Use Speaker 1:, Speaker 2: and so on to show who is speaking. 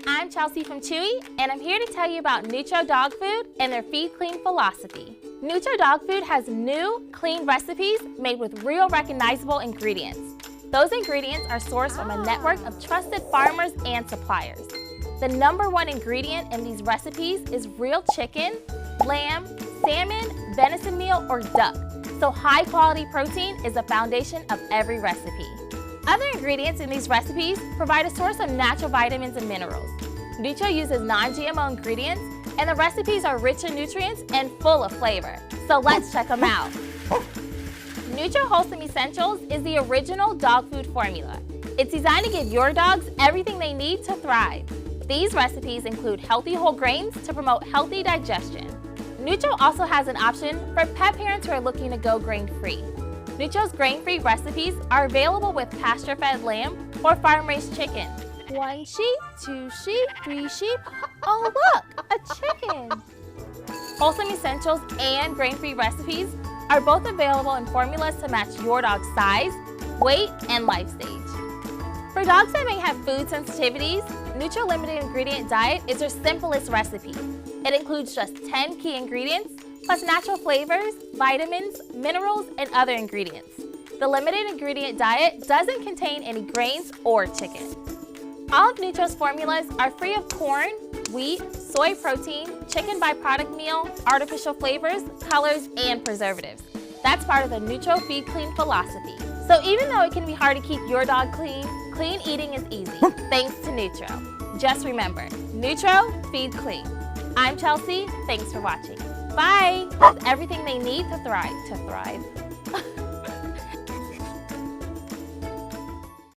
Speaker 1: I'm Chelsea from Chewy, and I'm here to tell you about Nutro dog food and their Feed Clean philosophy. Nutro dog food has new, clean recipes made with real recognizable ingredients. Those ingredients are sourced from a network of trusted farmers and suppliers. The #1 ingredient in these recipes is real chicken, lamb, salmon, venison meal, or duck. So high-quality protein is the foundation of every recipe. Other ingredients in these recipes provide a source of natural vitamins and minerals. Nutro uses non-GMO ingredients, and the recipes are rich in nutrients and full of flavor. So let's check them out. Nutro Wholesome Essentials is the original dog food formula. It's designed to give your dogs everything they need to thrive. These recipes include healthy whole grains to promote healthy digestion. Nutro also has an option for pet parents who are looking to go grain-free. Nutro's grain-free recipes are available with pasture-fed lamb or farm-raised chicken. 1 sheep, 2 sheep, 3 sheep. Oh look, a chicken! Wholesome Essentials and grain-free recipes are both available in formulas to match your dog's size, weight, and life stage. For dogs that may have food sensitivities, Nutro Limited Ingredient Diet is their simplest recipe. It includes just 10 key ingredients, plus natural flavors, vitamins, minerals, and other ingredients. The limited ingredient diet doesn't contain any grains or chicken. All of Nutro's formulas are free of corn, wheat, soy protein, chicken byproduct meal, artificial flavors, colors, and preservatives. That's part of the Nutro Feed Clean philosophy. So even though it can be hard to keep your dog clean, clean eating is easy, thanks to Nutro. Just remember, Nutro, feed clean. I'm Chelsea, thanks for watching. Bye! Everything they need to thrive.